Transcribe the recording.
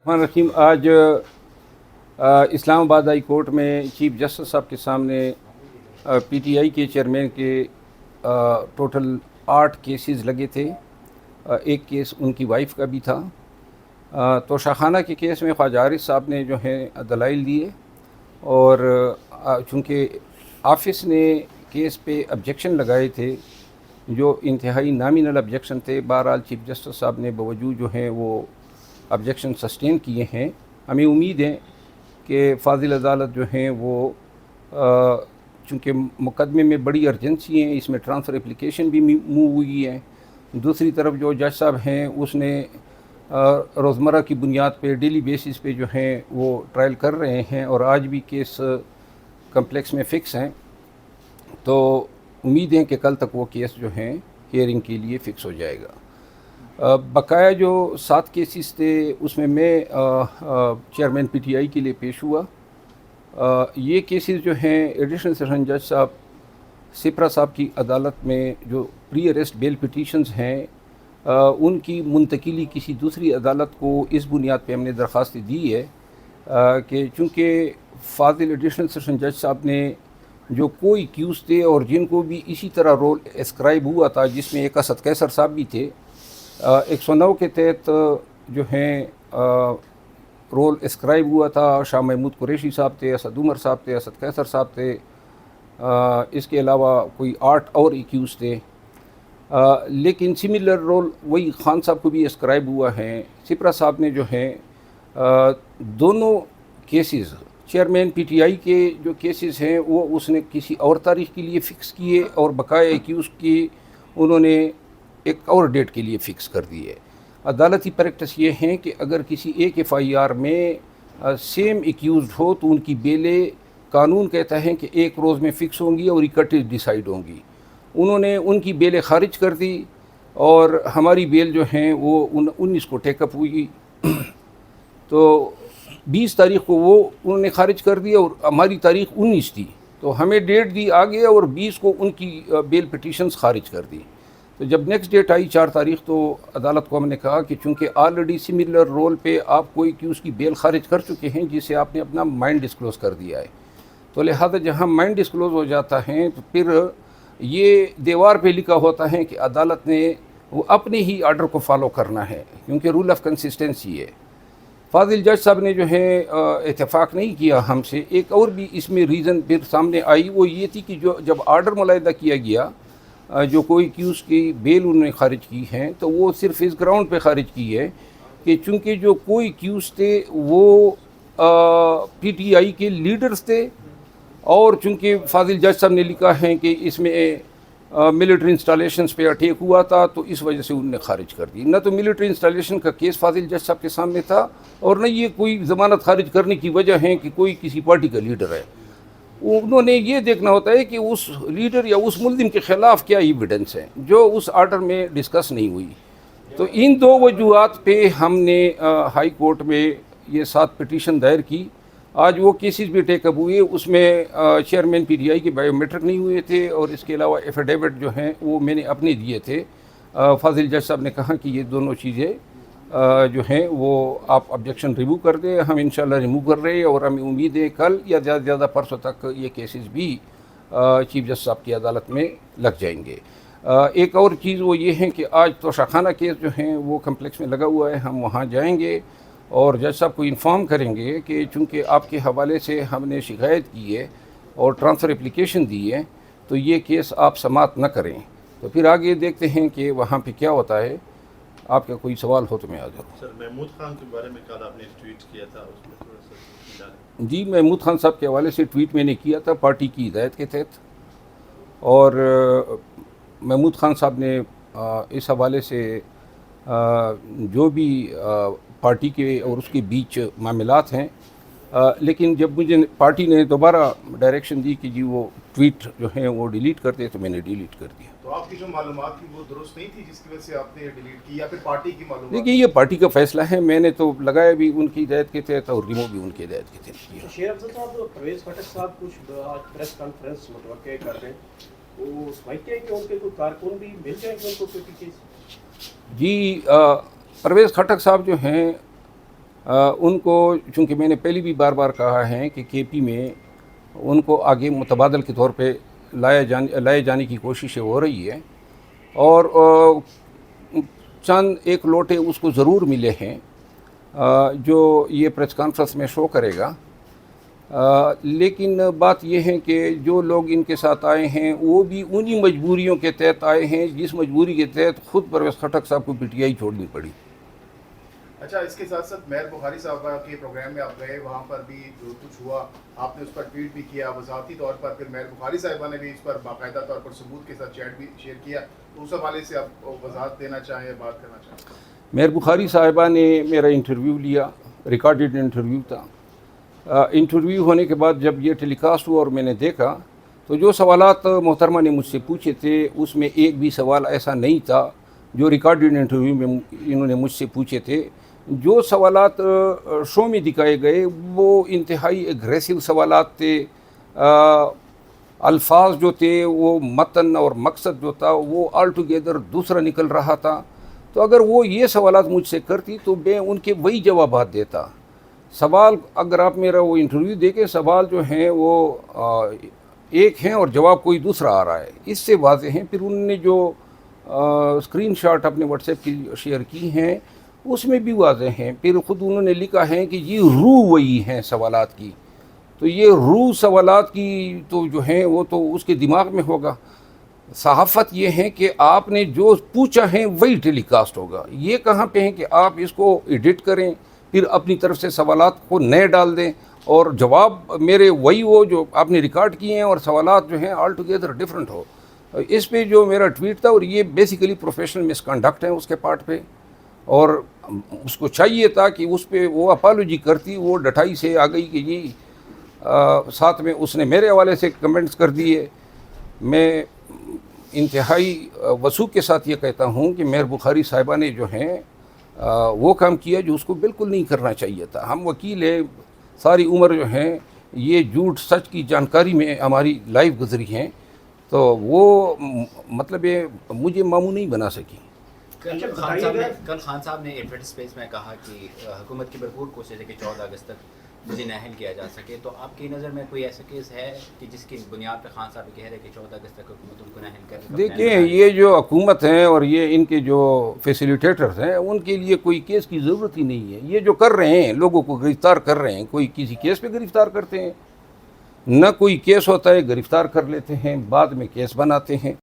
रहीम आज Islamabad high court में chief justice साहब के सामने पीटीआई के चेयरमैन के टोटल 8 केसेस लगे थे। एक केस उनकी वाइफ का भी था। तो शाखाना के केस में ख्वाजा आरिफ साहब ने जो है दलाइल दिए और चूँकि ऑफिस ने केस पे ऑब्जेक्शन लगाए थे जो इंतहाई नॉमिनल ऑब्जेक्शन थे, बहरहाल चीफ जस्टिस साहब ने बावजूद जो है वो ऑब्जेक्शन सस्टेन किए हैं। हमें उम्मीद है कि फाजिल अदालत जो हैं वो चूँकि मुकदमे में बड़ी अर्जेंसी है, इसमें ट्रांसफ़र एप्लीकेशन भी मूव हुई है। दूसरी तरफ जो जज साहब हैं उसने रोज़मर्रा की बुनियाद पे डेली बेसिस पे जो हैं वो ट्रायल कर रहे हैं और आज भी केस कम्प्लेक्स में फ़िक्स हैं। तो उम्मीद है कि कल तक वो केस जो हैं हियरिंग के लिए फ़िक्स हो जाएगा। बकाया जो 7 केसेस थे उसमें मैं चेयरमैन पीटीआई के लिए पेश हुआ। ये केसेस जो हैं एडिशनल सेशन जज साहब सिपरा साहब की अदालत में जो प्री अरेस्ट बेल पिटीशंस हैं उनकी मुंतकिली किसी दूसरी अदालत को इस बुनियाद पे हमने दरख्वास्त दी है कि चूँकि फाजिल एडिशनल सेशन जज साहब ने जो कोई क्यूज़ थे और जिनको भी इसी तरह रोल एस्क्राइब हुआ था, जिसमें एक असद कैसर साहब भी थे, 109 के तहत जो हैं रोल एस्क्राइब हुआ था। शाह महमूद कुरैशी साहब थे, असद उमर साहब थे, असद कैसर साहब थे, इसके अलावा कोई 8 और एक्यूज़ थे। लेकिन सिमिलर रोल वही खान साहब को भी एस्क्राइब हुआ है। सिपरा साहब ने जो है दोनों केसेस चेयरमैन पीटीआई के जो केसेस हैं वो उसने किसी और तारीख़ के लिए फ़िक्स किए और बकाया एक्यूज़ की उन्होंने एक और डेट के लिए फ़िक्स कर दी है। अदालती प्रैक्टिस ये हैं कि अगर किसी एक एफआईआर में सेम एक्यूज़ड हो तो उनकी बेलें कानून कहता है कि एक रोज़ में फ़िक्स होंगी और इकट्ठे डिसाइड होंगी। उन्होंने उनकी बेलें ख़ारिज कर दी और हमारी बेल जो हैं वो 19 को टेकअप हुई। तो 20 तारीख़ को वो उन्होंने ख़ारिज कर दिया और हमारी तारीख़ 19 थी, तो हमें डेट दी आगे और 20 को उनकी बेल पिटीशंस ख़ारिज कर दी। तो जब नेक्स्ट डेट आई 4 तारीख़ तो अदालत को हमने कहा कि चूँकि ऑलरेडी सिमिलर रोल पे आप कोई क्यूज़ की बेल ख़ारिज कर चुके हैं जिसे आपने अपना माइंड डिस्क्लोज़ कर दिया है, तो लिहाजा जहाँ माइंड डिस्क्लोज़ हो जाता है तो फिर ये दीवार पे लिखा होता है कि अदालत ने वो अपने ही आर्डर को फॉलो करना है, क्योंकि रूल ऑफ कंसिस्टेंसी है। फाजिल जज साहब ने जो है इत्तेफाक नहीं किया हमसे। एक और भी इसमें रीज़न फिर सामने आई, वो ये थी कि जो जब आर्डर मुलाहिदा किया गया जो कोई क्यूज़ की बेल उन्होंने ख़ारिज की हैं तो वो सिर्फ इस ग्राउंड पे ख़ारिज की है कि चूँकि जो कोई क्यूज़ थे वो पीटीआई के लीडर्स थे और चूँकि फाजिल जज साहब ने लिखा है कि इसमें मिलिट्री इंस्टॉलेशंस पे अटैक हुआ था तो इस वजह से उन्होंने ख़ारिज कर दी। न तो मिलिट्री इंस्टॉलेशन का केस फाजिल जज साहब के सामने था और न ये कोई ज़मानत ख़ारिज करने की वजह है कि कोई किसी पार्टी का लीडर है। उन्होंने ये देखना होता है कि उस लीडर या उस मुल्ज़िम के ख़िलाफ़ क्या एविडेंस है जो उस आर्डर में डिस्कस नहीं हुई। तो इन 2 वजूहात पे हमने हाई कोर्ट में ये 7 पिटीशन दायर की। आज वो केसेस भी टेकअप हुए, उसमें चेयरमैन पीटीआई के बायोमेट्रिक नहीं हुए थे और इसके अलावा एफिडेविट जो हैं वो मैंने अपने दिए थे। फाजिल जज साहब ने कहा कि ये दोनों चीज़ें जो हैं वो आप ऑब्जेक्शन रिमूव कर दें। हम इंशाल्लाह रिमूव कर रहे हैं और हमें उम्मीद है कल या ज़्यादा से ज़्यादा परसों तक ये केसेस भी चीफ जस्टिस साहब की अदालत में लग जाएंगे। एक और चीज़ वो ये है कि आज तो शाखाना केस जो हैं वो कम्प्लेक्स में लगा हुआ है, हम वहाँ जाएंगे और जज साहब को इन्फॉर्म करेंगे कि चूँकि आपके हवाले से हमने शिकायत की है और ट्रांसफ़र एप्लीकेशन दी है तो ये केस आप समाप्त न करें। तो फिर आगे देखते हैं कि वहाँ पे क्या होता है। आपका कोई सवाल हो तो मैं हाज़िर हूँ। सर, महमूद खान के बारे में कल आपने ट्वीट किया था, उसमें थोड़ा सा डालें। जी, महमूद खान साहब के हवाले से ट्वीट मैंने किया था पार्टी की हिदायत के तहत और महमूद खान साहब ने इस हवाले से जो भी पार्टी के और उसके बीच मामलात हैं, लेकिन जब मुझे पार्टी ने दोबारा डायरेक्शन दी कि जी वो ट्वीट जो है वो डिलीट कर दे तो मैंने डिलीट कर दिया। तो आपकी जो मालूमात थी वो दुरुस्त नहीं थी जिसकी वजह से आपने डिलीट की, या फिर पार्टी की मालूमात? देखिए, ये पार्टी का फैसला है, मैंने तो लगाया भी उनकी हिदायत के तहत और रिमूव भी उनकी हिदायत के तहत किया। शेर अफजल साहब, परवेज़ खटक साहब कुछ आज प्रेस कॉन्फ्रेंस मुतवक्के कर रहे हैं, वो समझते हैं कि उनके कोई कारकुन भी मिल जाएंगे उनको कोई केस? जी, परवेज़ खटक साहब जो हैं ان کو چونکہ میں نے پہلے بھی بار بار کہا ہے کہ کے پی میں ان کو آگے متبادل کے طور پہ لائے جانے کی کوششیں ہو رہی ہے، اور چند ایک لوٹے اس کو ضرور ملے ہیں جو یہ پریس کانفرنس میں شو کرے گا، لیکن بات یہ ہے کہ جو لوگ ان کے ساتھ آئے ہیں وہ بھی انہی مجبوریوں کے تحت آئے ہیں جس مجبوری کے تحت خود پرویز خٹک صاحب کو پی ٹی آئی چھوڑنی پڑی۔ اچھا، اس کے ساتھ ساتھ مہر بخاری صاحبہ کے پروگرام میں آپ گئے، وہاں پر بھی جو کچھ ہوا آپ نے اس پر ٹویٹ بھی کیا وضاحتی طور پر، پھر مہر بخاری صاحبہ نے بھی اس پر باقاعدہ طور پر ثبوت کے ساتھ چیٹ بھی شیئر کیا، تو اس حوالے سے آپ وضاحت دینا چاہیں یا بات کرنا چاہیں؟ مہر بخاری صاحبہ نے میرا انٹرویو لیا، ریکارڈڈ انٹرویو تھا۔ انٹرویو ہونے کے بعد جب یہ ٹیلی کاسٹ ہوا اور میں نے دیکھا تو جو سوالات محترمہ نے مجھ سے پوچھے تھے اس میں ایک بھی سوال ایسا نہیں تھا جو ریکارڈڈ انٹرویو میں انہوں نے مجھ سے پوچھے تھے۔ جو سوالات شو میں دکھائے گئے وہ انتہائی ایگریسو سوالات تھے، الفاظ جو تھے وہ متن اور مقصد جو تھا وہ آل ٹوگیدر دوسرا نکل رہا تھا۔ تو اگر وہ یہ سوالات مجھ سے کرتی تو میں ان کے وہی جوابات دیتا۔ سوال اگر آپ میرا وہ انٹرویو دیکھیں، سوال جو ہیں وہ ایک ہیں اور جواب کوئی دوسرا آ رہا ہے، اس سے واضح ہیں۔ پھر انہوں نے جو اسکرین شاٹ اپنے واٹس ایپ کی شیئر کی ہیں اس میں بھی واضح ہیں۔ پھر خود انہوں نے لکھا ہے کہ یہ روح وہی ہیں سوالات کی، تو یہ روح سوالات کی تو جو ہیں وہ تو اس کے دماغ میں ہوگا۔ صحافت یہ ہے کہ آپ نے جو پوچھا ہے وہی ٹیلی کاسٹ ہوگا، یہ کہاں پہ ہے کہ آپ اس کو ایڈٹ کریں پھر اپنی طرف سے سوالات کو نئے ڈال دیں اور جواب میرے وہی وہ جو آپ نے ریکارڈ کیے ہیں اور سوالات جو ہیں آل ٹوگیدر ڈفرینٹ ہو۔ اس پہ جو میرا ٹویٹ تھا، اور یہ بیسیکلی پروفیشنل مس کنڈکٹ ہے اس کے پارٹ پہ، اور اس کو چاہیے تھا کہ اس پہ وہ اپالوجی کرتی، وہ ڈٹائی سے آ گئی کہ جی ساتھ میں اس نے میرے حوالے سے کمنٹس کر دیے۔ میں انتہائی وثوق کے ساتھ یہ کہتا ہوں کہ مہر بخاری صاحبہ نے جو ہیں وہ کام کیا جو اس کو بالکل نہیں کرنا چاہیے تھا۔ ہم وکیل ہیں، ساری عمر جو ہیں یہ جھوٹ سچ کی جانکاری میں ہماری لائف گزری ہیں، تو وہ مطلب یہ مجھے ماموں نہیں بنا سکی۔ کل خان صاحب نے ایڈورٹ اسپیس میں کہا کہ حکومت کی بھرپور کوشش ہے کہ 14 اگست تک مجھے نااہل کیا جا سکے، تو آپ کی نظر میں کوئی ایسا کیس ہے کہ جس کی بنیاد پہ خان صاحب کہہ رہے کہ 14 اگست تک حکومت ان کو نااہل کرے؟ دیکھیں، یہ جو حکومت ہیں اور یہ ان کے جو فیسیلیٹیٹرز ہیں ان کے لیے کوئی کیس کی ضرورت ہی نہیں ہے۔ یہ جو کر رہے ہیں، لوگوں کو گرفتار کر رہے ہیں، کوئی کسی کیس پہ گرفتار کرتے ہیں؟ نہ کوئی کیس ہوتا ہے، گرفتار کر لیتے ہیں، بعد میں کیس بناتے ہیں۔